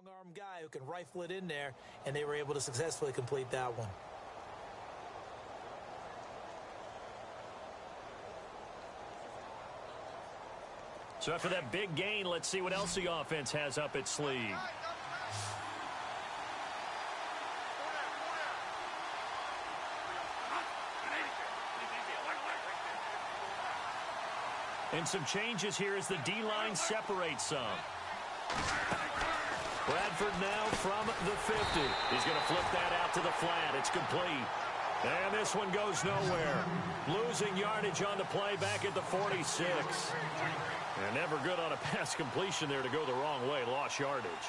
strong-arm guy who can rifle it in there, and they were able to successfully complete that one. So after that big gain, let's see what else the offense has up its sleeve. And some changes here as the D-line separates some. Bradford now from the 50. He's going to flip that out to the flat. It's complete. And this one goes nowhere. Losing yardage on the play back at the 46. And never good on a pass completion there to go the wrong way. Lost yardage.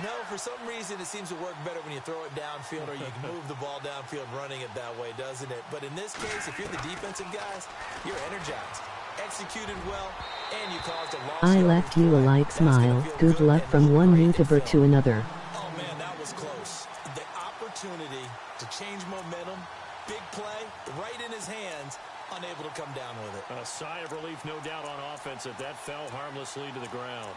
No, for some reason it seems to work better when you throw it downfield or you can move the ball downfield running it that way, doesn't it? But in this case, if you're the defensive guys, you're energized. Executed well, and you caused a loss. I left you a like smile. Good luck from one YouTuber to another. Oh, man, that was close. The opportunity to change momentum, big play, right in his hands, unable to come down with it. A sigh of relief, no doubt, on offense that that fell harmlessly to the ground.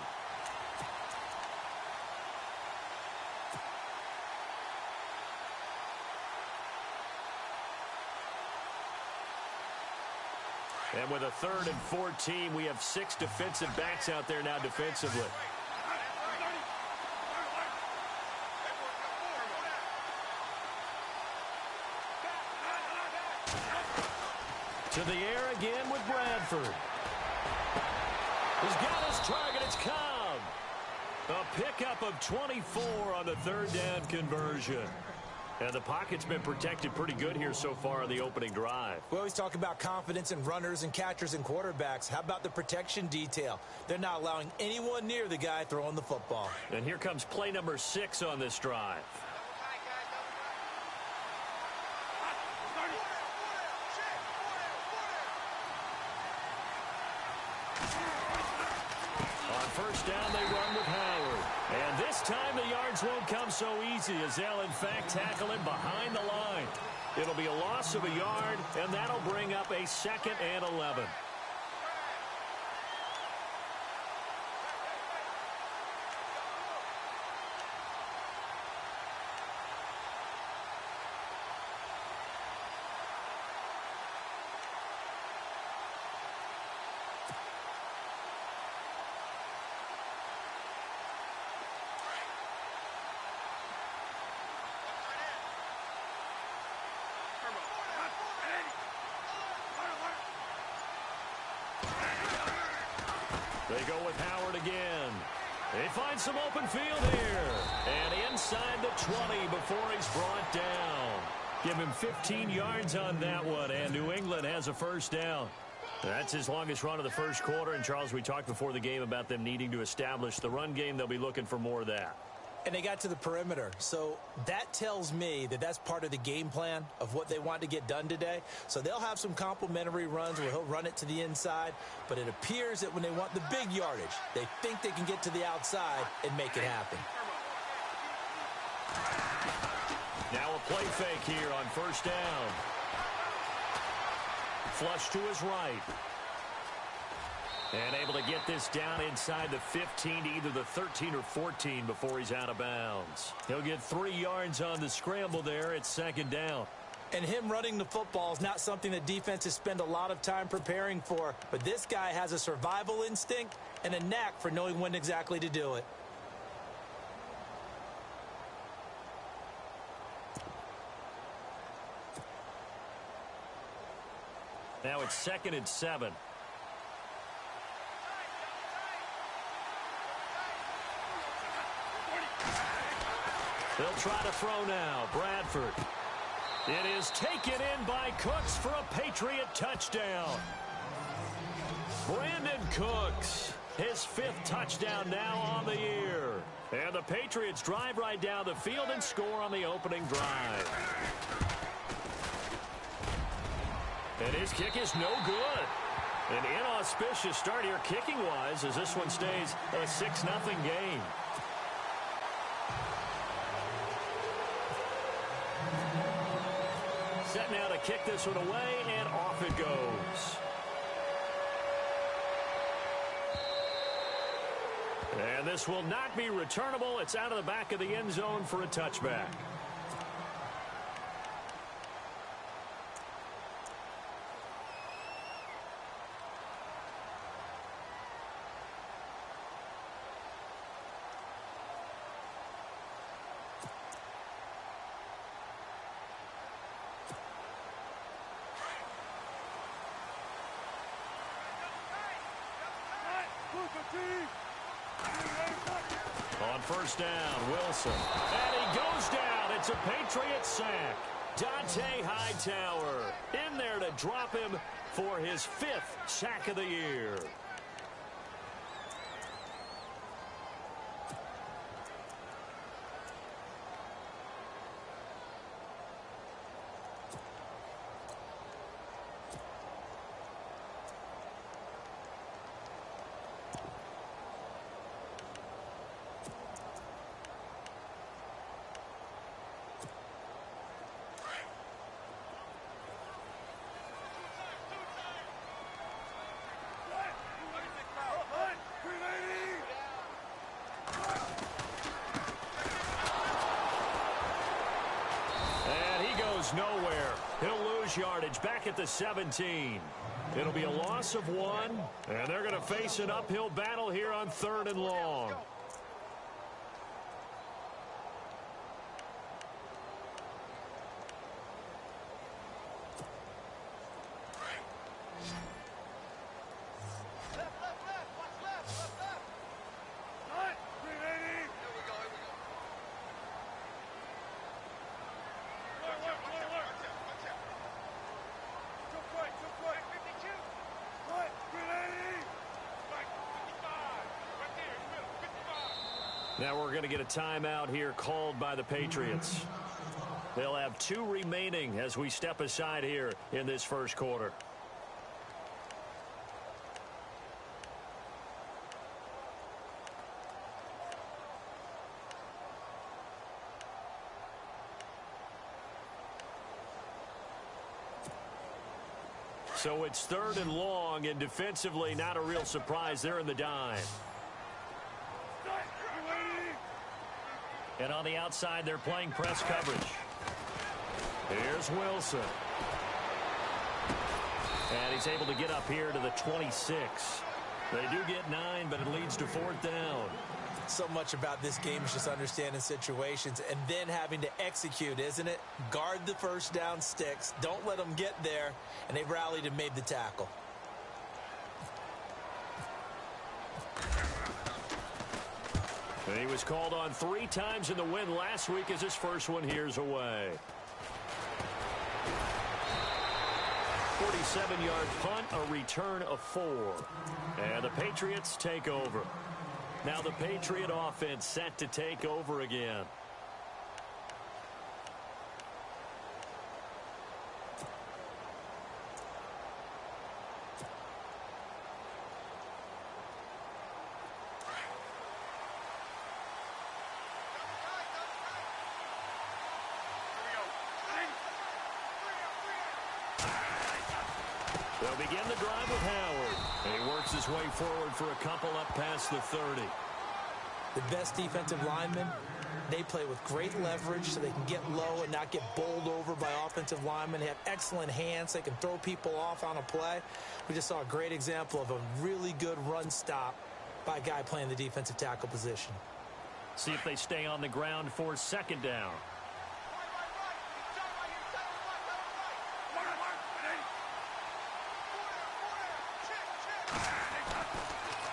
And with a 3rd and 14, we have 6 defensive backs out there now defensively. To the air again with Bradford. He's got his target. It's Cobb. A pickup of 24 on the 3rd down conversion. And the pocket's been protected pretty good here so far on the opening drive. We always talk about confidence in runners and catchers and quarterbacks. How about the protection detail? They're not allowing anyone near the guy throwing the football. And here comes play number 6 on this drive. On 1st down, they run with Howard. And this time the yards won't come so easy as they'll, in fact, tackle him behind the line. It'll be a loss of a yard, and that'll bring up a 2nd and 11. They go with Howard again. They find some open field here. And inside the 20 before he's brought down. Give him 15 yards on that one, and New England has a 1st down. That's his longest run of the 1st quarter. And, Charles, we talked before the game about them needing to establish the run game. They'll be looking for more of that. And they got to the perimeter. So that tells me that that's part of the game plan of what they want to get done today. So they'll have some complimentary runs where he'll run it to the inside. But it appears that when they want the big yardage, they think they can get to the outside and make it happen. Now a play fake here on 1st down. Flush to his right. And able to get this down inside the 15 to either the 13 or 14 before he's out of bounds. He'll get 3 yards on the scramble there. It's 2nd down. And him running the football is not something that defenses spend a lot of time preparing for. But this guy has a survival instinct and a knack for knowing when exactly to do it. Now it's 2nd and 7. They'll try to throw now. Bradford. It is taken in by Cooks for a Patriot touchdown. Brandon Cooks, his 5th touchdown now on the year. And the Patriots drive right down the field and score on the opening drive. And his kick is no good. An inauspicious start here kicking-wise as this one stays a 6-0 game. Set now to kick this one away, and off it goes. And this will not be returnable. It's out of the back of the end zone for a touchback. On first down, Wilson. And he goes down. It's a Patriots sack. Dante Hightower in there to drop him for his 5th sack of the year. Nowhere. He'll lose yardage back at the 17. It'll be a loss of 1, and they're going to face an uphill battle here on 3rd and long. Now we're going to get a timeout here called by the Patriots. They'll have 2 remaining as we step aside here in this first quarter. So it's 3rd and long, and defensively not a real surprise there in the dime. And on the outside, they're playing press coverage. Here's Wilson. And he's able to get up here to the 26. They do get 9, but it leads to 4th down. So much about this game is just understanding situations and then having to execute, isn't it? Guard the first down sticks. Don't let them get there. And they've rallied and made the tackle. And he was called on 3 times in the win last week as his first one here's away. 47-yard punt, a return of 4. And the Patriots take over. Now the Patriot offense set to take over again. They'll begin the drive with Howard. And he works his way forward for a couple up past the 30. The best defensive linemen, they play with great leverage so they can get low and not get bowled over by offensive linemen. They have excellent hands. They can throw people off on a play. We just saw a great example of a really good run stop by a guy playing the defensive tackle position. See if they stay on the ground for 2nd down.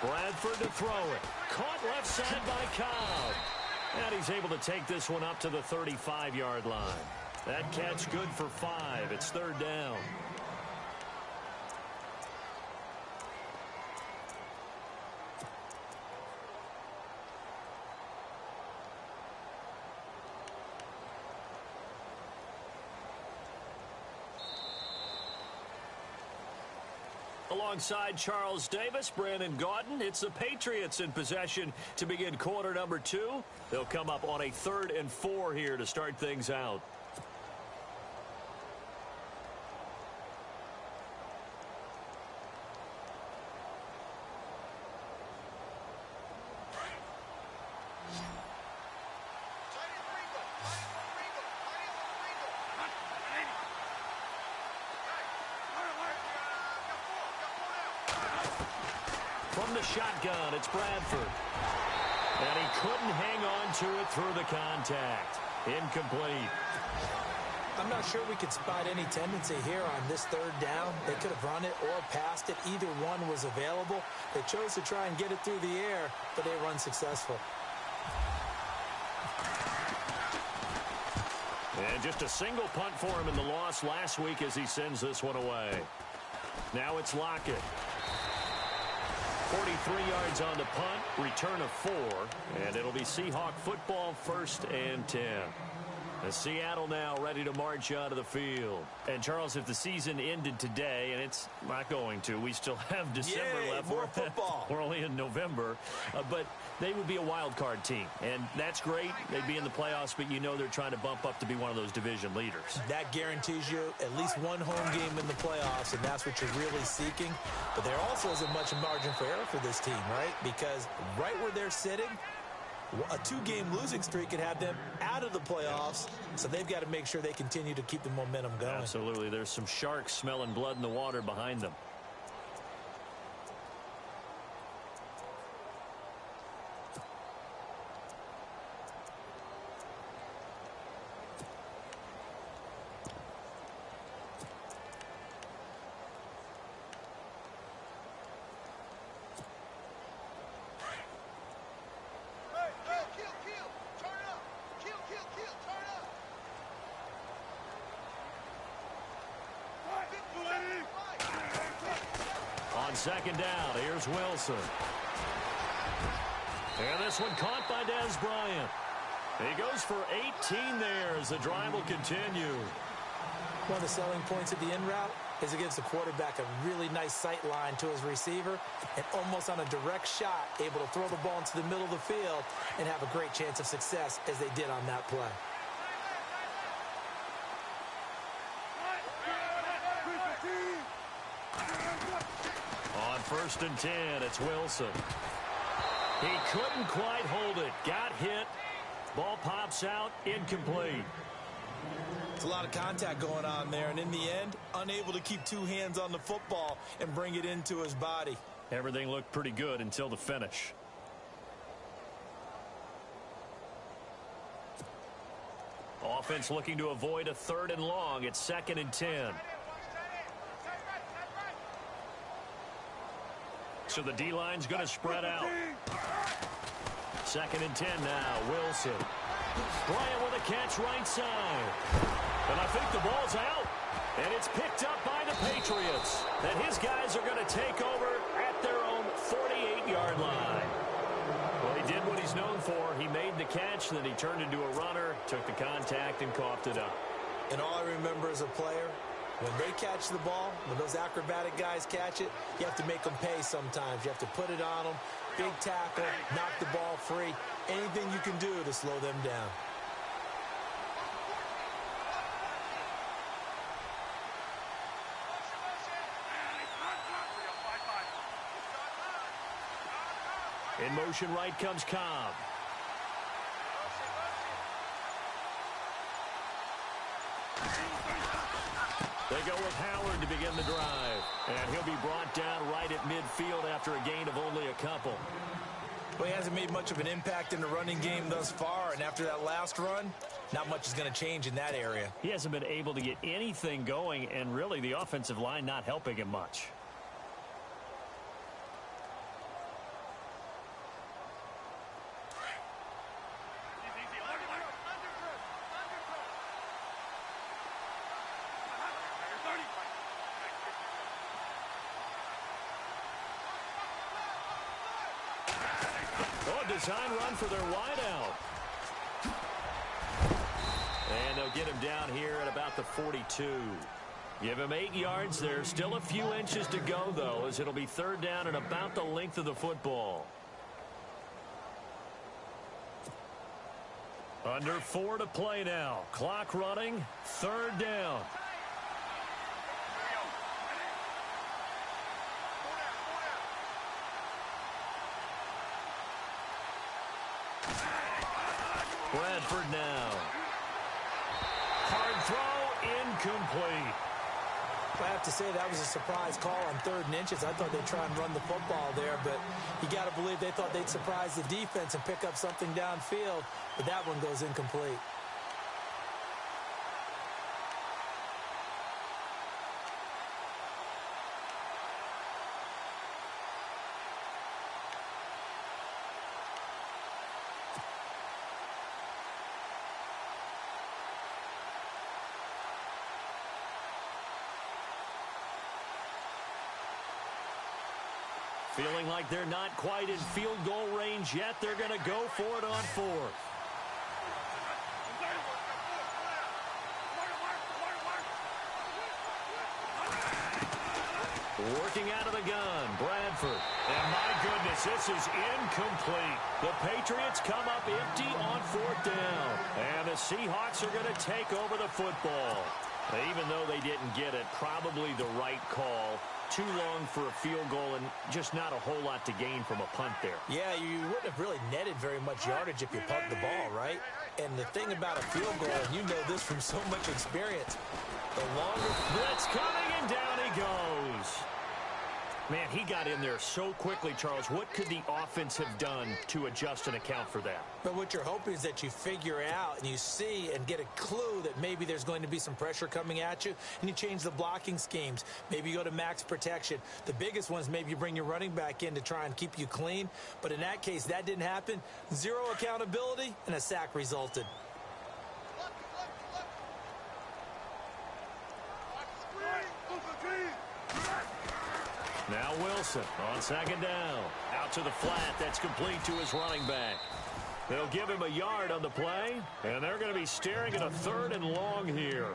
Bradford to throw it. Caught left side by Cobb. And he's able to take this one up to the 35-yard line. That catch good for 5. It's 3rd down. Alongside Charles Davis, Brandon Gaudin, it's the Patriots in possession to begin quarter number 2. They'll come up on a 3rd and 4 here to start things out. From the shotgun, it's Bradford. And he couldn't hang on to it through the contact. Incomplete. I'm not sure we could spot any tendency here on this third down. They could have run it or passed it. Either one was available. They chose to try and get it through the air, but they were unsuccessful. And just a single punt for him in the loss last week as he sends this one away. Now it's Lockett. 43 yards on the punt, return of 4, and it'll be Seahawk football, 1st and 10. Seattle now ready to march out of the field. And, Charles, if the season ended today, and it's not going to, we still have December left. More football. We're only in November. But they would be a wild card team, and that's great. They'd be in the playoffs, but you know they're trying to bump up to be one of those division leaders. That guarantees you at least one home game in the playoffs, and that's what you're really seeking. But there also isn't much margin for error for this team, right? Because right where they're sitting, a 2-game losing streak could have them out of the playoffs, so they've got to make sure they continue to keep the momentum going. Absolutely. There's some sharks smelling blood in the water behind them. Second down, here's Wilson. And this one caught by Dez Bryant. He goes for 18 there as the drive will continue. One of the selling points of the in route is it gives the quarterback a really nice sight line to his receiver and almost on a direct shot able to throw the ball into the middle of the field and have a great chance of success as they did on that play. On 1st and 10, it's Wilson. He couldn't quite hold it. Got hit. Ball pops out. Incomplete. It's a lot of contact going on there, and in the end, unable to keep 2 hands on the football and bring it into his body. Everything looked pretty good until the finish. Offense looking to avoid a 3rd and long. It's 2nd and 10. So the D-line's going to spread out. 2nd and 10 now. Wilson. Bryant with a catch right side. And I think the ball's out. And it's picked up by the Patriots. And his guys are going to take over at their own 48-yard line. Well, he did what he's known for. He made the catch, then he turned into a runner, took the contact, and coughed it up. And all I remember as a player, when they catch the ball, when those acrobatic guys catch it, you have to make them pay sometimes. You have to put it on them, big tackle, knock the ball free, anything you can do to slow them down. In motion right comes Cobb. They go with Howard to begin the drive. And he'll be brought down right at midfield after a gain of only a couple. Well, he hasn't made much of an impact in the running game thus far, and after that last run, not much is going to change in that area. He hasn't been able to get anything going, and really the offensive line not helping him much. Design run for their wideout. And they'll get him down here at about the 42. Give him 8 yards. There's still a few inches to go, though, as it'll be 3rd down and about the length of the football. Under 4 to play now. Clock running. 3rd down. Bradford now. Hard throw, incomplete. I have to say that was a surprise call on 3rd and inches. I thought they'd try and run the football there, but you got to believe they thought they'd surprise the defense and pick up something downfield, but that one goes incomplete. Feeling like they're not quite in field goal range yet. They're going to go for it on 4th. Working out of the gun, Bradford. And my goodness, this is incomplete. The Patriots come up empty on 4th down. And the Seahawks are going to take over the football. Even though they didn't get it, probably the right call. Too long for a field goal and just not a whole lot to gain from a punt there. Yeah, you wouldn't have really netted very much yardage if you punt the ball, right? And the thing about a field goal, and you know this from so much experience, the longer blitz coming and down he goes. Man, he got in there so quickly, Charles. What could the offense have done to adjust and account for that? But what you're hoping is that you figure out and you see and get a clue that maybe there's going to be some pressure coming at you, and you change the blocking schemes. Maybe you go to max protection. The biggest one is maybe you bring your running back in to try and keep you clean. But in that case, that didn't happen. Zero accountability, and a sack resulted. Now Wilson on 2nd down. Out to the flat. That's complete to his running back. They'll give him a yard on the play, and they're going to be staring at a 3rd and long here.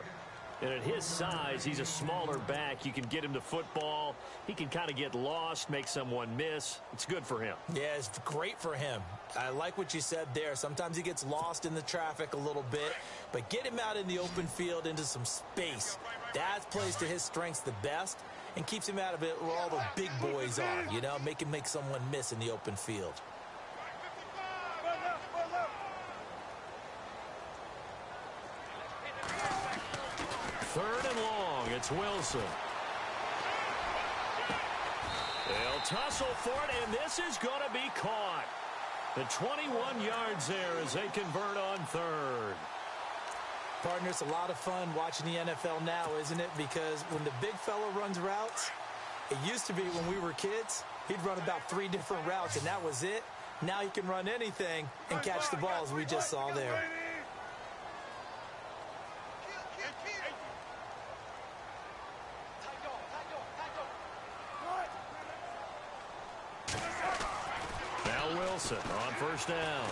And at his size, he's a smaller back. You can get him the football. He can kind of get lost, make someone miss. It's good for him. Yeah, it's great for him. I like what you said there. Sometimes he gets lost in the traffic a little bit, but get him out in the open field into some space. That plays to his strengths the best and keeps him out of it where all the big boys are, you know, make him make someone miss in the open field. Third and long, it's Wilson. They'll tussle for it, and this is going to be caught. The 21 yards there as they convert on 3rd. Partner, it's a lot of fun watching the NFL now, isn't it? Because when the big fella runs routes, it used to be when we were kids, he'd run about 3 different routes, and that was it. Now he can run anything and catch the ball, as we just saw there. Now Wilson on 1st down.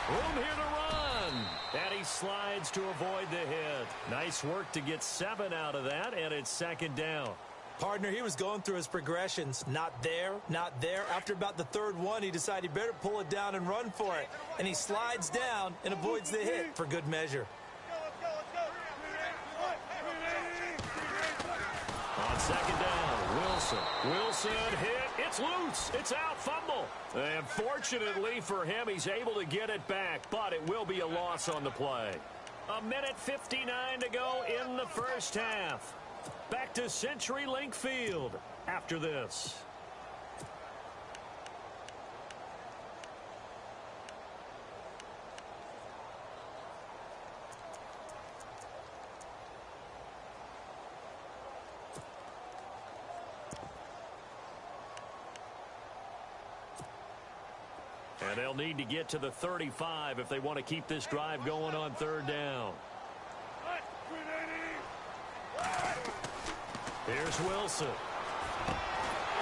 Room here to run. And he slides to avoid the hit. Nice work to get 7 out of that, and it's 2nd down. Partner, he was going through his progressions. Not there, not there. After about the 3rd one, he decided he better pull it down and run for it. And he slides down and avoids the hit for good measure. On 2nd down, Wilson. Wilson hit. It's loose. It's out. Fumble. And fortunately for him, he's able to get it back, but it will be a loss on the play. 1:59 to go in the first half. Back to CenturyLink Field after this. And they'll need to get to the 35 if they want to keep this drive going on 3rd down. Here's Wilson.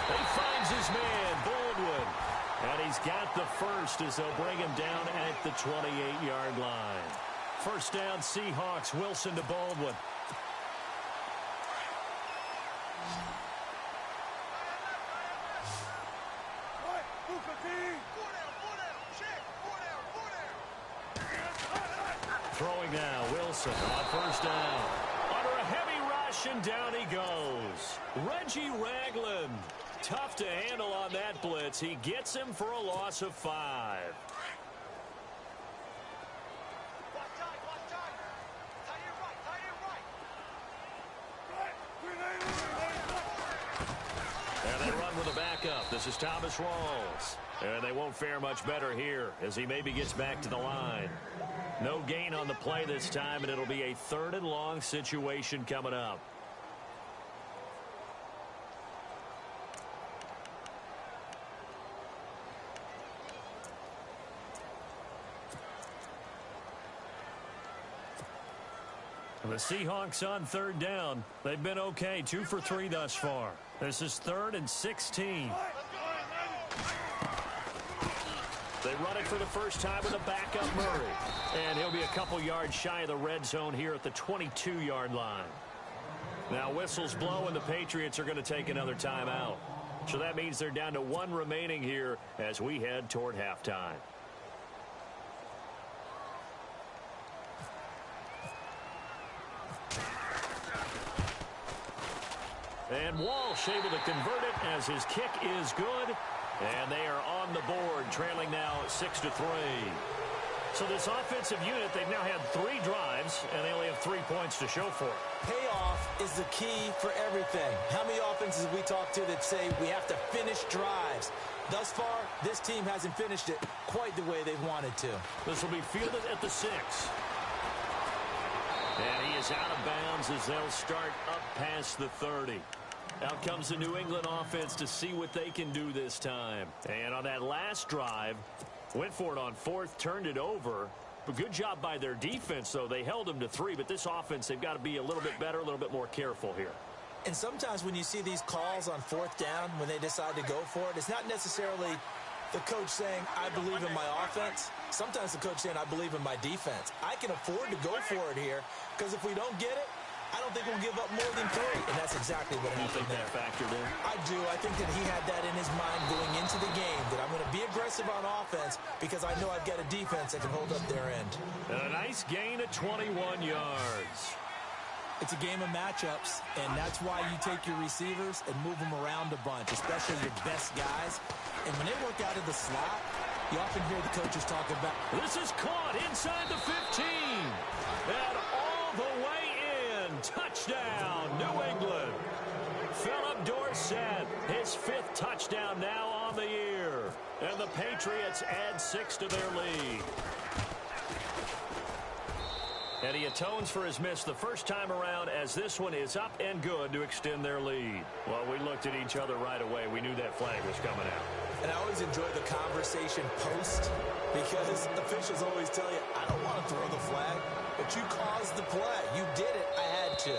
He finds his man, Baldwin. And he's got the first as they'll bring him down at the 28-yard line. 1st down, Seahawks. Wilson to Baldwin. Throwing now, Wilson on 1st down. Under a heavy rush, and down he goes. Reggie Ragland. Tough to handle on that blitz. He gets him for a loss of 5. backup. This is Thomas Rawls. And they won't fare much better here as he maybe gets back to the line. No gain on the play this time, and it'll be a 3rd and long situation coming up. The Seahawks on 3rd down. They've been okay, 2 for 3 thus far. This is 3rd and 16. They run it for the first time with a backup Murray. And he'll be a couple yards shy of the red zone here at the 22-yard line. Now whistles blow and the Patriots are going to take another timeout. So that means they're down to 1 remaining here as we head toward halftime. And Walsh able to convert it as his kick is good. And they are on the board, trailing now 6-3. So this offensive unit, they've now had 3 drives, and they only have 3 points to show for it. Payoff is the key for everything. How many offenses have we talked to that say we have to finish drives? Thus far, this team hasn't finished it quite the way they've wanted to. This will be fielded at the 6. And he is out of bounds as they'll start up past the 30. Out comes the New England offense to see what they can do this time. And on that last drive, went for it on 4th, turned it over. But good job by their defense, though. They held them to 3, but this offense, they've got to be a little bit better, a little bit more careful here. And sometimes when you see these calls on 4th down, when they decide to go for it, it's not necessarily the coach saying, I believe in my offense. Sometimes the coach saying, I believe in my defense. I can afford to go for it here, because if we don't get it, I don't think we'll give up more than 3, and that's exactly what happened there. That factored in? I do. I think that he had that in his mind going into the game, that I'm going to be aggressive on offense because I know I've got a defense that can hold up their end. And a nice gain of 21 yards. It's a game of matchups, and that's why you take your receivers and move them around a bunch, especially your best guys. And when they work out of the slot, you often hear the coaches talk about... This is caught inside the 15. And all the way in. Touchdown, New England. Philip Dorsett, his 5th touchdown now on the year. And the Patriots add 6 to their lead. And he atones for his miss the first time around as this one is up and good to extend their lead. Well, we looked at each other right away. We knew that flag was coming out. And I always enjoy the conversation post because officials always tell you, I don't want to throw the flag, but you caused the play. You did it. I had to.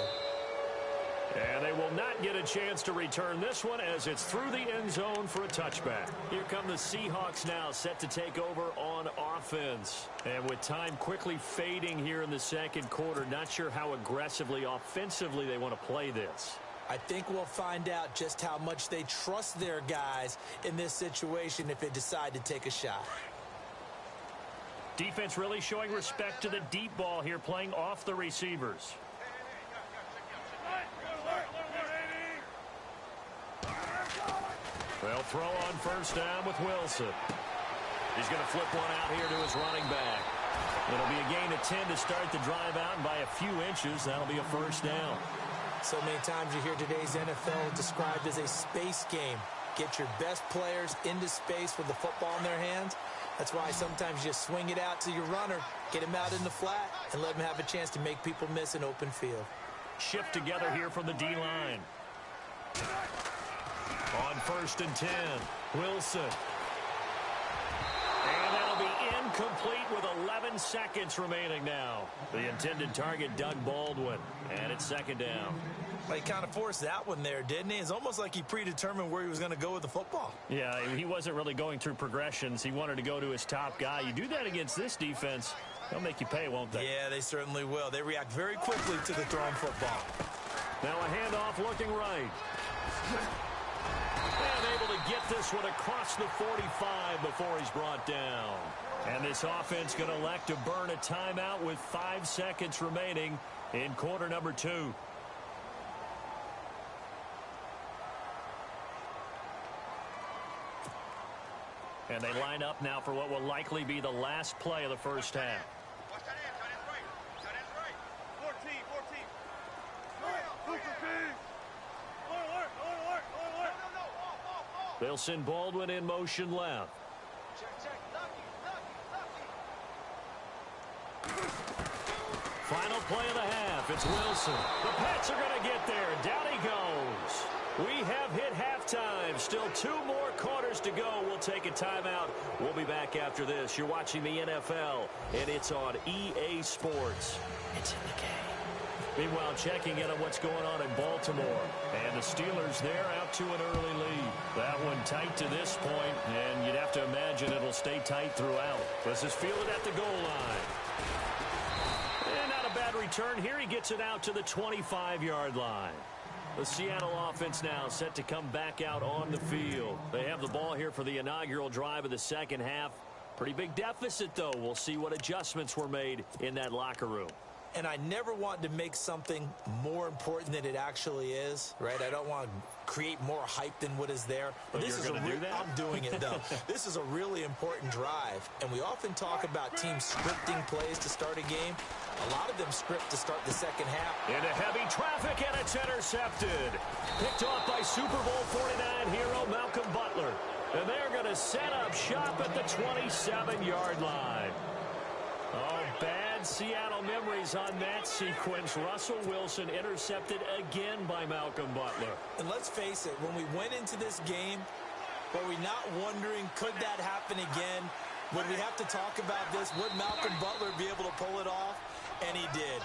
And they will not get a chance to return this one as it's through the end zone for a touchback. Here come the Seahawks now set to take over on offense. And with time quickly fading here in the second quarter, not sure how aggressively, offensively they want to play this. I think we'll find out just how much they trust their guys in this situation if they decide to take a shot. Defense really showing respect to the deep ball here, playing off the receivers. They'll throw on first down with Wilson. He's going to flip one out here to his running back. It'll be a gain of 10 to start the drive out, and by a few inches, that'll be a first down. So many times you hear today's NFL described as a space game. Get your best players into space with the football in their hands. That's why sometimes you just swing it out to your runner, get him out in the flat, and let him have a chance to make people miss an open field. Shift together here from the D-line. On first and 10, Wilson. And that'll be incomplete with 11 seconds remaining now. The intended target, Doug Baldwin, and it's second down. Well, he kind of forced that one there, didn't he? It's almost like he predetermined where he was going to go with the football. Yeah, he wasn't really going through progressions. He wanted to go to his top guy. You do that against this defense, they'll make you pay, won't they? Yeah, they certainly will. They react very quickly to the thrown football. Now a handoff looking right. And able to get this one across the 45 before he's brought down. And this offense going to elect to burn a timeout with 5 seconds remaining in quarter number 2. And they line up now for what will likely be the last play of the first half. They'll send Baldwin in motion left. Final play of the half. It's Wilson. The Pats are going to get there. Down he goes. We have hit halftime. Still 2 more quarters to go. We'll take a timeout. We'll be back after this. You're watching the NFL, and it's on EA Sports. It's in the game. Meanwhile, checking in on what's going on in Baltimore. And the Steelers there out to an early lead. That one tight to this point, and you'd have to imagine it'll stay tight throughout. This is fielded at the goal line. And not a bad return here. He gets it out to the 25-yard line. The Seattle offense now set to come back out on the field. They have the ball here for the inaugural drive of the second half. Pretty big deficit, though. We'll see what adjustments were made in that locker room. And I never want to make something more important than it actually is, right? I don't want to create more hype than what is there. But this you're going to do that? I'm doing it, though. This is a really important drive. And we often talk about teams scripting plays to start a game. A lot of them script to start the second half. Into heavy traffic, and it's intercepted. Picked off by Super Bowl 49 hero Malcolm Butler. And they're going to set up shop at the 27-yard line. Oh, bad Seattle memories on that sequence. Russell Wilson intercepted again by Malcolm Butler. And let's face it, when we went into this game, were we not wondering, could that happen again? Would we have to talk about this? Would Malcolm Butler be able to pull it off? And he did.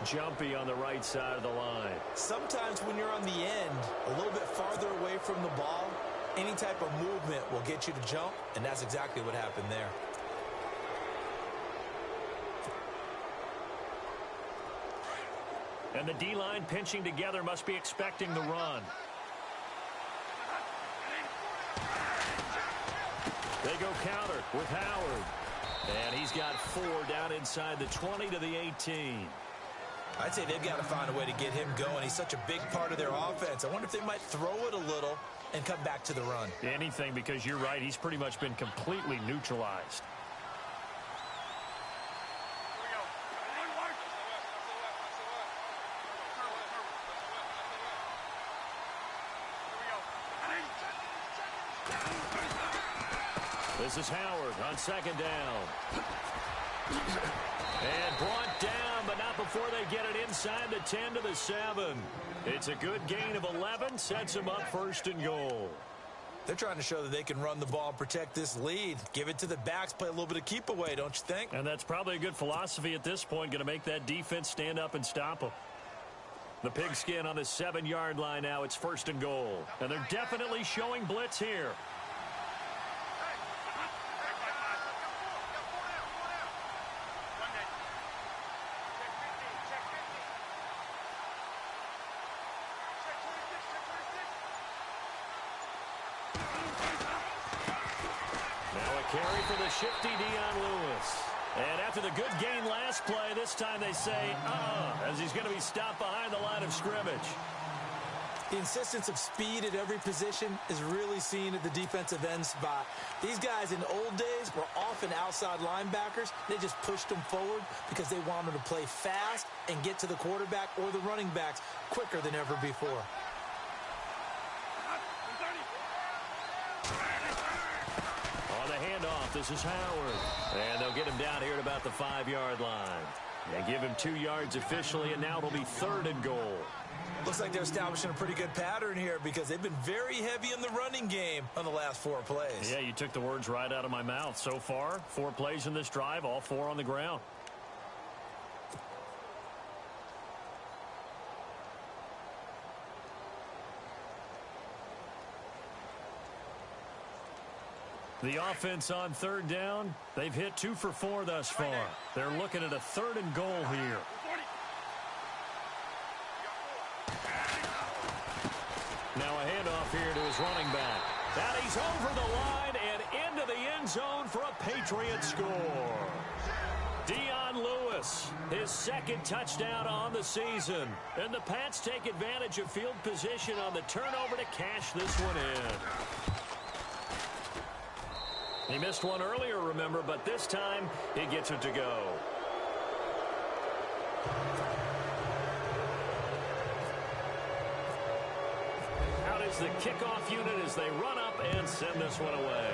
Jumpy on the right side of the line. Sometimes when you're on the end, a little bit farther away from the ball, any type of movement will get you to jump, and that's exactly what happened there. And the D-line pinching together must be expecting the run. They go counter with Howard. And he's got 4 down inside the 20 to the 18. I'd say they've got to find a way to get him going. He's such a big part of their offense. I wonder if they might throw it a little and come back to the run. Anything, because you're right. He's pretty much been completely neutralized. This is Howard on second down. And brought down, but not before they get it inside the 10 to the 7. It's a good gain of 11, sets him up first and goal. They're trying to show that they can run the ball and protect this lead. Give it to the backs, play a little bit of keep away, don't you think? And that's probably a good philosophy at this point, going to make that defense stand up and stop them. The pigskin on the 7-yard line now. It's first and goal. And they're definitely showing blitz here. Carry for the shifty Dion Lewis. And after the good gain last play, this time they say, as he's going to be stopped behind the line of scrimmage. The insistence of speed at every position is really seen at the defensive end spot. These guys in old days were often outside linebackers. They just pushed them forward because they wanted to play fast and get to the quarterback or the running backs quicker than ever before. This is Howard. And they'll get him down here at about the 5-yard line. They give him 2 yards officially, and now it'll be third and goal. Looks like they're establishing a pretty good pattern here because they've been very heavy in the running game on the last 4 plays. Yeah, you took the words right out of my mouth. So far, 4 plays in this drive, all 4 on the ground. The offense on third down, they've hit 2 for 4 thus far. They're looking at a third and goal here. Now a handoff here to his running back. And he's over the line and into the end zone for a Patriot score. Dion Lewis, his 2nd touchdown on the season. And the Pats take advantage of field position on the turnover to cash this one in. He missed one earlier, remember, but this time he gets it to go. Out is is the kickoff unit as they run up and send this one away.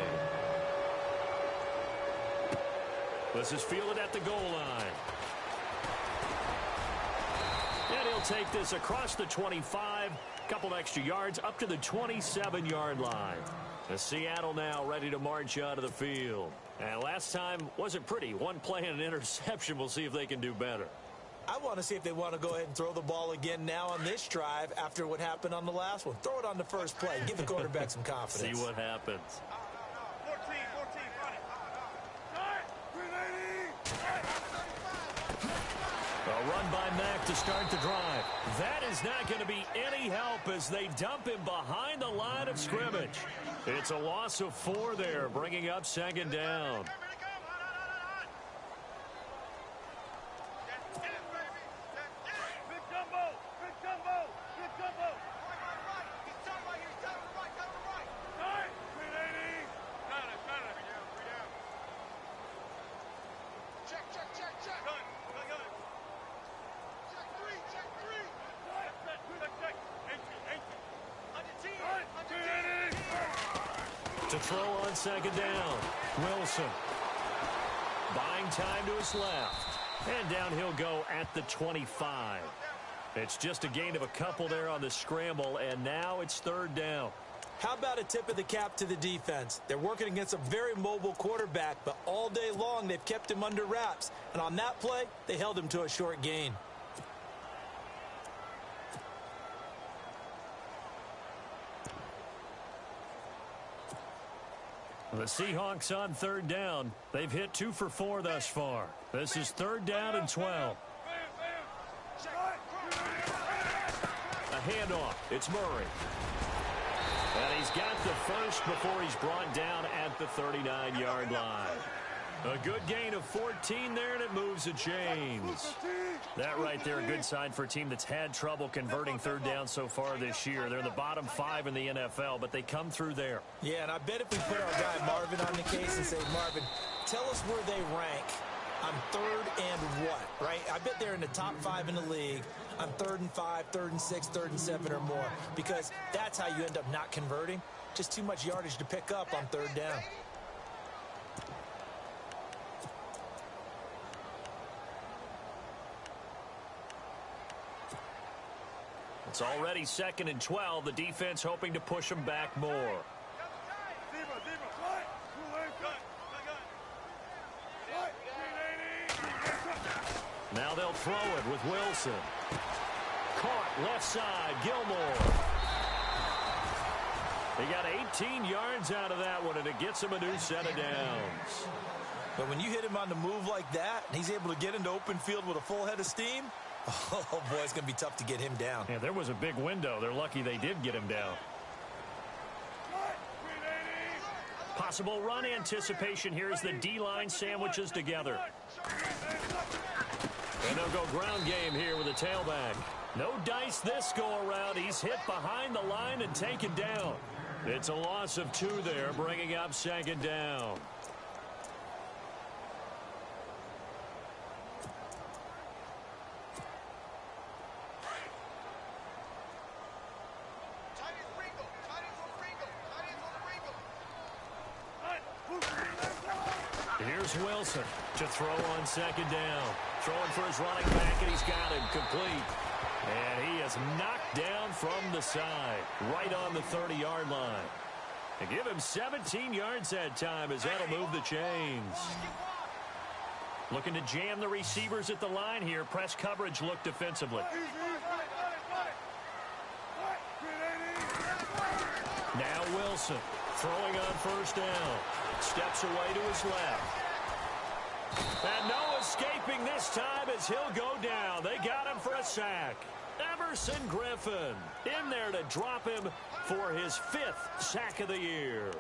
This is fielded at the goal line. And he'll take this across the 25, couple extra yards up to the 27-yard line. The Seattle now ready to march out of the field. And last time wasn't pretty. One play and an interception. We'll see if they can do better. I want to see if they want to go ahead and throw the ball again now on this drive after what happened on the last one. Throw it on the first play. Give the quarterback some confidence. See what happens. 14, run it. A run by Mack to start the drive. That is not going to be any help as they dump him behind the line of scrimmage. It's a loss of 4 there, bringing up second down. To throw on second down, Wilson. Buying time to his left. And down he'll go at the 25. It's just a gain of a couple there on the scramble, and now it's third down. How about a tip of the cap to the defense? They're working against a very mobile quarterback, but all day long they've kept him under wraps. And on that play, they held him to a short gain. The Seahawks on third down. They've hit 2 for 4 thus far. This is third down and 12. A handoff. It's Murray. And he's got the first before he's brought down at the 39-yard line. A good gain of 14 there, and it moves the chains. That right there, a good sign for a team that's had trouble converting third down so far this year. They're in the bottom 5 in the NFL, but they come through there. Yeah, and I bet if we put our guy Marvin on the case and say, Marvin, tell us where they rank on third and what, right? I bet they're in the top 5 in the league on 3rd and 5, 3rd and 6, 3rd and 7 or more, because that's how you end up not converting. Just too much yardage to pick up on third down. It's already 2nd and 12. The defense hoping to push them back more. Now they'll throw it with Wilson. Caught left side, Gilmore. They got 18 yards out of that one, and it gets him a new set of downs. But when you hit him on the move like that, and he's able to get into open field with a full head of steam, oh, boy, it's going to be tough to get him down. Yeah, there was a big window. They're lucky they did get him down. Possible run anticipation here as the D-line sandwiches together. And they'll go ground game here with a tailback. No dice this go-around. He's hit behind the line and taken down. It's a loss of 2 there, bringing up second down. Here's Wilson to throw on second down. Throwing for his running back, and he's got him complete. And he is knocked down from the side, right on the 30-yard line. And give him 17 yards that time as that'll move the chains. Looking to jam the receivers at the line here. Press coverage look defensively. Now Wilson throwing on first down. Steps away to his left. And no escaping this time as he'll go down. They got him for a sack. Everson Griffin in there to drop him for his 5th sack of the year.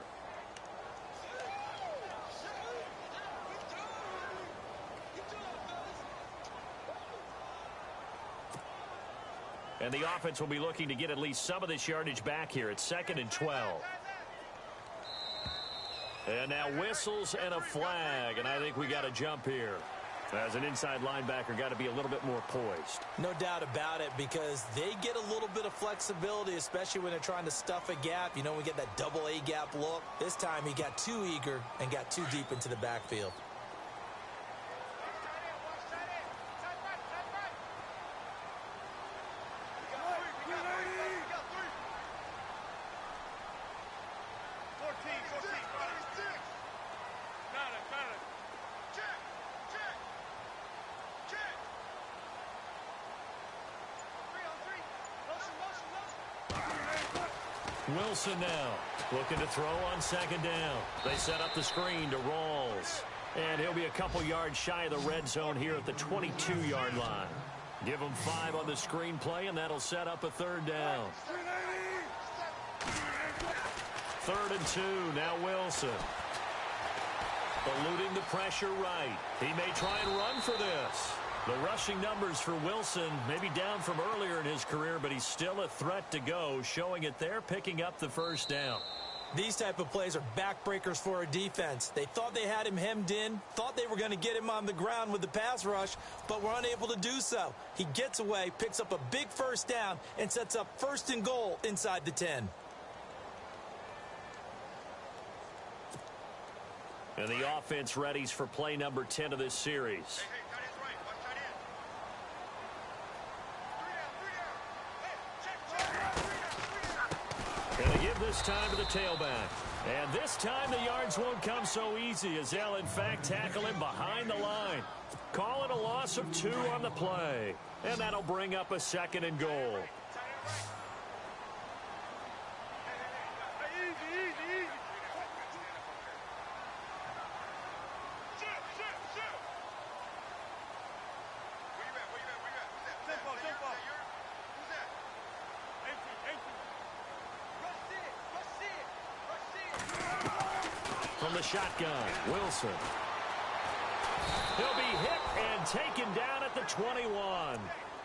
And the offense will be looking to get at least some of this yardage back here. It's 2nd and 12. And now whistles and a flag, and I think we got a jump here. As an inside linebacker, got to be a little bit more poised. No doubt about it, because they get a little bit of flexibility, especially when they're trying to stuff a gap. You know, we get that double A gap look. This time he got too eager and got too deep into the backfield. Wilson now looking to throw on second down. They set up the screen to Rawls. And he'll be a couple yards shy of the red zone here at the 22-yard line. Give him 5 on the screen play, and that'll set up a third down. 3rd and 2. Now Wilson. Eluding the pressure right. He may try and run for this. The rushing numbers for Wilson may be down from earlier in his career, but he's still a threat to go, showing it there, picking up the first down. These type of plays are backbreakers for a defense. They thought they had him hemmed in, thought they were going to get him on the ground with the pass rush, but were unable to do so. He gets away, picks up a big first down, and sets up 1st and goal inside the 10. And the offense readies for play number 10 of this series. Going to give this time to the tailback. And this time the yards won't come so easy, as they'll in fact tackle him behind the line. Call it a loss of 2 on the play. And that'll bring up a 2nd and goal. From the shotgun, Wilson. He'll be hit and taken down at the 21.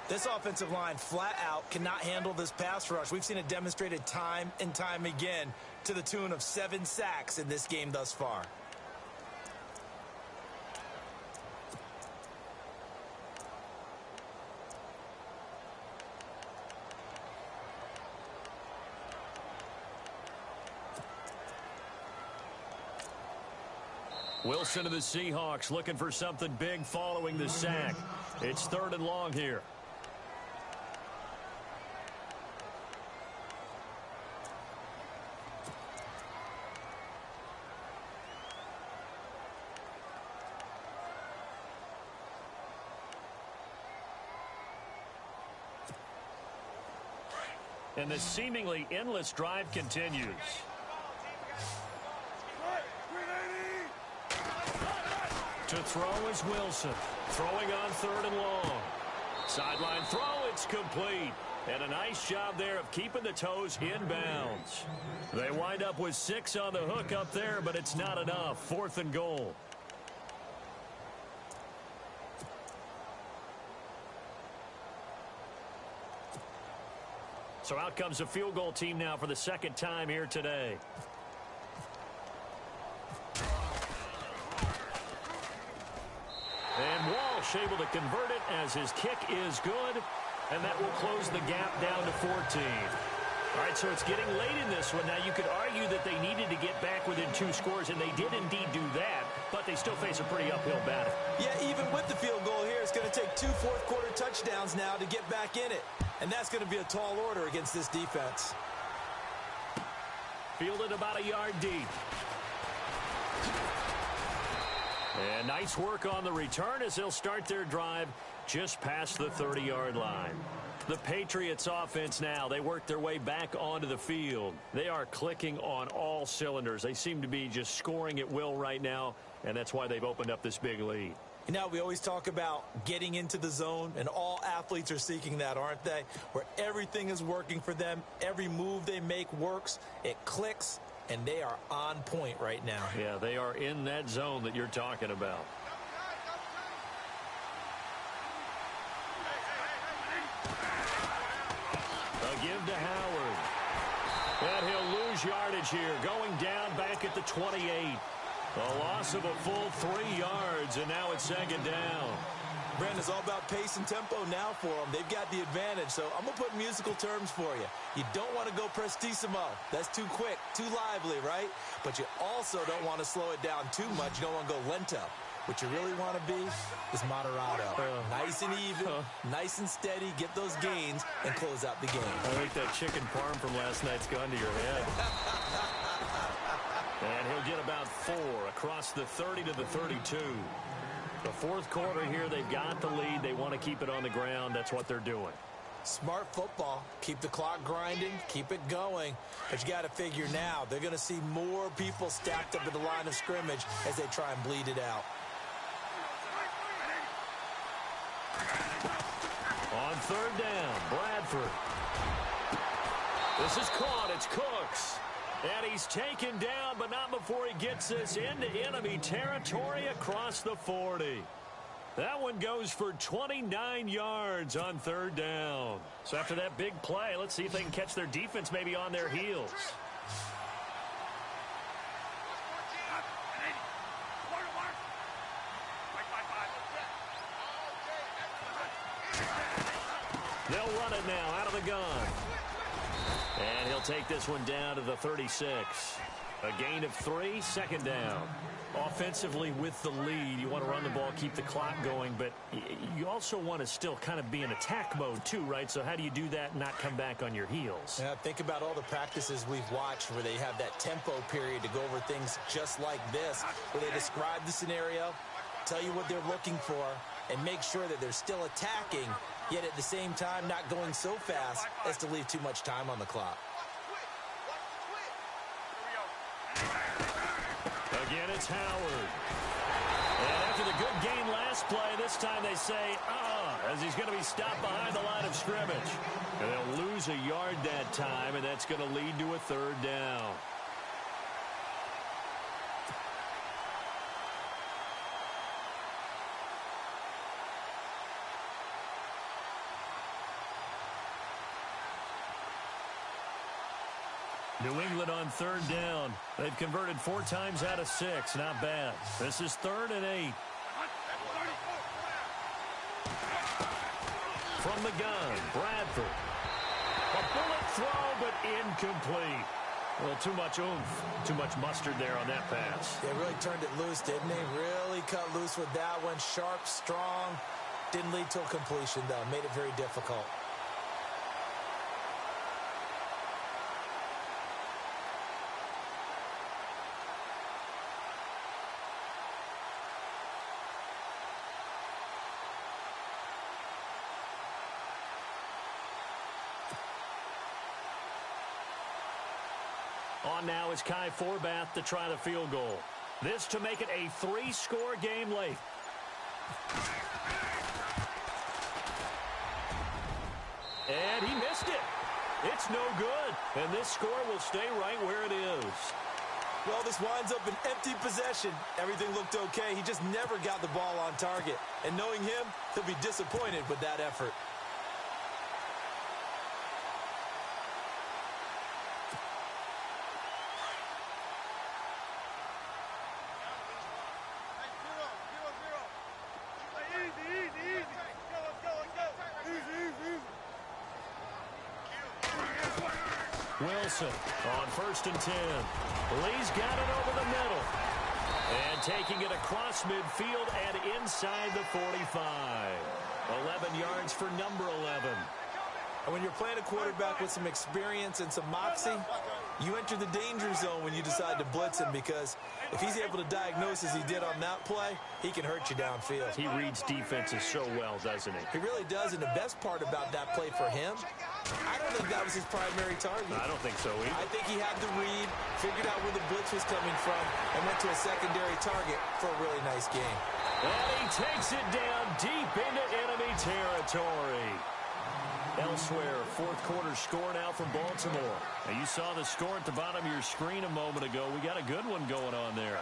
This offensive line flat out cannot handle this pass rush. We've seen it demonstrated time and time again, to the tune of 7 sacks in this game thus far. Wilson of the Seahawks looking for something big following the sack. It's 3rd and long here. And the seemingly endless drive continues. To throw is Wilson. Throwing on 3rd and long. Sideline throw, it's complete. And a nice job there of keeping the toes in bounds. They wind up with 6 on the hook up there, but it's not enough. 4th and goal. So out comes a field goal team now for the 2nd time here today. And Walsh able to convert it as his kick is good. And that will close the gap down to 14. All right, so it's getting late in this one. Now, you could argue that they needed to get back within 2 scores, and they did indeed do that. But they still face a pretty uphill battle. Yeah, even with the field goal here, it's going to take 2 fourth-quarter touchdowns now to get back in it. And that's going to be a tall order against this defense. Fielded about a yard deep. And nice work on the return as they'll start their drive just past the 30-yard line. The Patriots offense now, they work their way back onto the field. They are clicking on all cylinders. They seem to be just scoring at will right now, and that's why they've opened up this big lead. You know, we always talk about getting into the zone, and all athletes are seeking that, aren't they? Where everything is working for them. Every move they make works. It clicks, and they are on point right now. Yeah, they are in that zone that you're talking about. A give to Howard. And he'll lose yardage here, going down back at the 28. A loss of a full 3 yards, and now it's second down. Brandon, it's all about pace and tempo now for them. They've got the advantage, so I'm going to put musical terms for you. You don't want to go prestissimo. That's too quick, too lively, right? But you also don't want to slow it down too much. You don't want to go lento. What you really want to be is moderato. Nice and even, nice and steady, get those gains, and close out the game. I think that chicken parm from last night's gone to your head. And he'll get about 4 across the 30 to the 32. The fourth quarter here, they've got the lead. They want to keep it on the ground. That's what they're doing. Smart football. Keep the clock grinding. Keep it going. But you got to figure now, they're going to see more people stacked up at the line of scrimmage as they try and bleed it out. On third down, Bradford. This is caught. It's Cooks. And he's taken down, but not before he gets this into enemy territory across the 40. That one goes for 29 yards on third down. So after that big play, let's see if they can catch their defense maybe on their heels. They'll run it now out of the gun. And he'll take this one down to the 36. A gain of 3, second down. Offensively with the lead, you want to run the ball, keep the clock going, but you also want to still kind of be in attack mode too, right? So how do you do that and not come back on your heels? Yeah, think about all the practices we've watched where they have that tempo period to go over things just like this, where they describe the scenario, tell you what they're looking for, and make sure that they're still attacking, yet at the same time not going so fast as to leave too much time on the clock. Again, it's Howard. And after the good gain last play, this time they say, as he's going to be stopped behind the line of scrimmage. And they'll lose a yard that time, and that's going to lead to a third down. New England on third down. They've converted 4 times out of 6. Not bad. This is 3rd and 8. From the gun, Bradford. A bullet throw, but incomplete. Well, too much oomph, too much mustard there on that pass. They really turned it loose, didn't they? Really cut loose with that one. Sharp, strong. Didn't lead to a completion, though. Made it very difficult. On now is Kai Forbath to try the field goal. This to make it a 3-score game late. And he missed it. It's no good. And this score will stay right where it is. Well, this winds up an empty possession. Everything looked okay. He just never got the ball on target. And knowing him, he'll be disappointed with that effort. Wilson on 1st and 10. Lee's got it over the middle. And taking it across midfield and inside the 45. 11 yards for number 11. And when you're playing a quarterback with some experience and some moxie, you enter the danger zone when you decide to blitz him, because if he's able to diagnose as he did on that play, he can hurt you downfield. He reads defenses so well, doesn't he? He really does, and the best part about that play for him, I don't think that was his primary target. I don't think so either. I think he had the read, figured out where the blitz was coming from, and went to a secondary target for a really nice game. And he takes it down deep into enemy territory. Elsewhere, fourth quarter score now from Baltimore. Now, you saw the score at the bottom of your screen a moment ago. We got a good one going on there.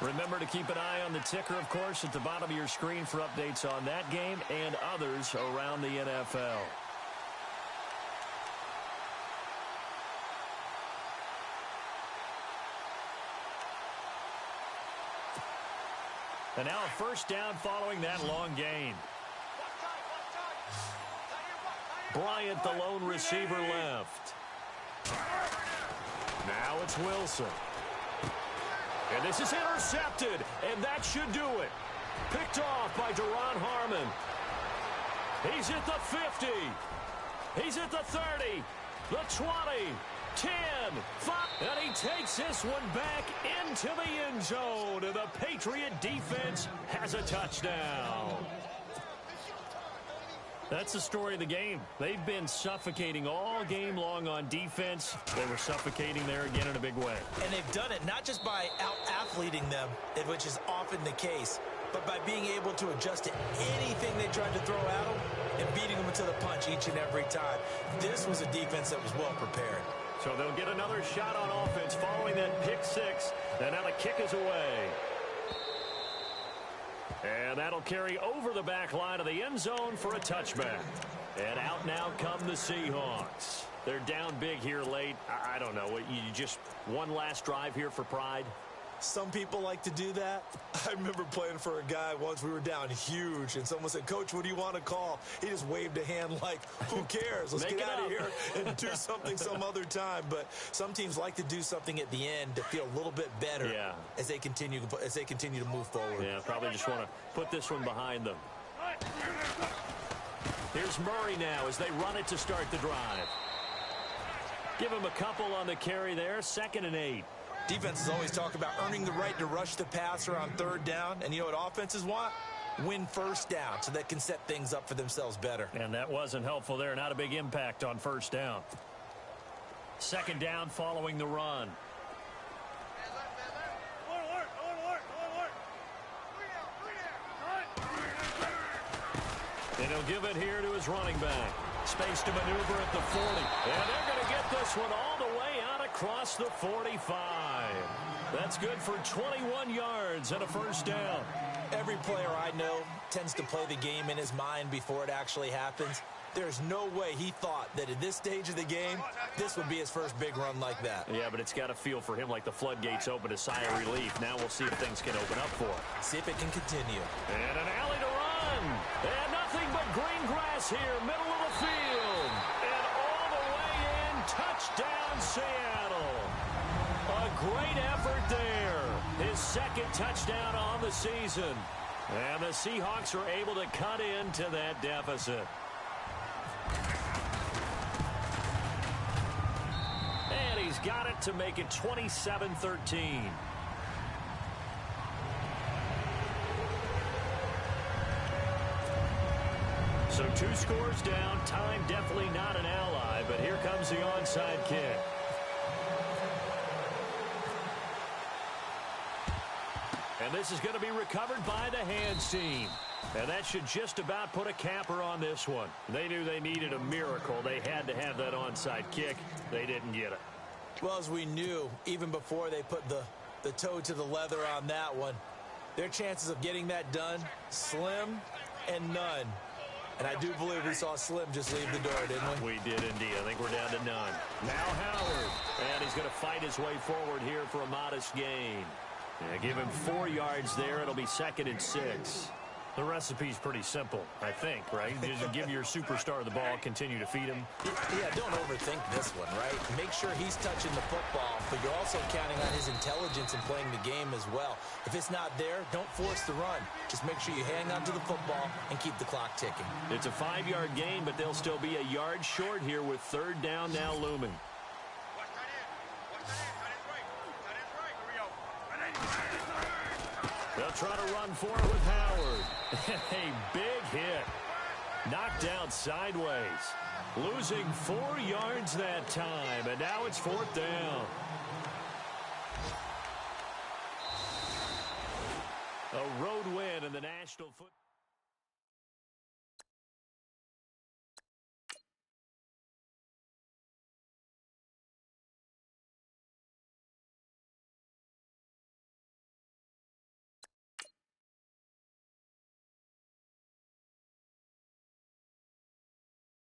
Remember to keep an eye on the ticker, of course, at the bottom of your screen for updates on that game and others around the NFL. And now a first down following that long gain. Bryant, the lone receiver, left. Now it's Wilson. And this is intercepted, and that should do it. Picked off by Deron Harmon. He's at the 50. He's at the 30, the 20, 10, 5. And he takes this one back into the end zone, and the Patriot defense has a touchdown. That's the story of the game. They've been suffocating all game long on defense. They were suffocating there again in a big way. And they've done it not just by out-athleting them, which is often the case, but by being able to adjust to anything they tried to throw at them and beating them to the punch each and every time. This was a defense that was well prepared. So they'll get another shot on offense following that pick six. And now the kick is away. And that'll carry over the back line of the end zone for a touchback. And out now come the Seahawks. They're down big here late. I don't know. You just one last drive here for pride? Some people like to do that. I remember playing for a guy once. We were down huge, and someone said, "Coach, what do you want to call?" He just waved a hand like, "Who cares? Let's get out of here and do something some other time." But some teams like to do something at the end to feel a little bit better as they continue to move forward. Yeah, probably just want to put this one behind them. Here's Murray now as they run it to start the drive. Give him a couple on the carry there. 2nd and 8. Defenses always talk about earning the right to rush the passer on 3rd down. And you know what offenses want? Win 1st down so they can set things up for themselves better. And that wasn't helpful there. Not a big impact on 1st down. 2nd down following the run. And he'll give it here to his running back. Space to maneuver at the 40. And they're going to get this one all the way out across the 45. That's good for 21 yards and a 1st down. Every player I know tends to play the game in his mind before it actually happens. There's no way he thought that at this stage of the game, this would be his first big run like that. Yeah, but it's got to feel for him like the floodgates open, a sigh of relief. Now we'll see if things can open up for him. See if it can continue. And an alley to run. And nothing but green grass here, middle of the field. And all the way in, touchdown Seattle. A great effort there. His 2nd touchdown on the season. And the Seahawks are able to cut into that deficit. And he's got it to make it 27-13. So 2 scores down. Time definitely not an ally, but here comes the onside kick. And this is going to be recovered by the hands team. And that should just about put a capper on this one. They knew they needed a miracle. They had to have that onside kick. They didn't get it. Well, as we knew, even before they put the toe to the leather on that one, their chances of getting that done, slim and none. And I do believe we saw Slim just leave the door, didn't we? We did indeed. I think we're down to none. Now Howard. And he's going to fight his way forward here for a modest gain. Yeah, give him 4 yards there. It'll be 2nd and 6. The recipe's pretty simple, I think, right? Just give your superstar the ball, continue to feed him. Yeah, don't overthink this one, right? Make sure he's touching the football, but you're also counting on his intelligence in playing the game as well. If it's not there, don't force the run. Just make sure you hang on to the football and keep the clock ticking. It's a 5-yard gain, but they'll still be a yard short here with 3rd down now looming. They'll try to run for it with Howard. A big hit. Knocked out sideways. Losing 4 yards that time, and now it's 4th down. A road win in the National Football.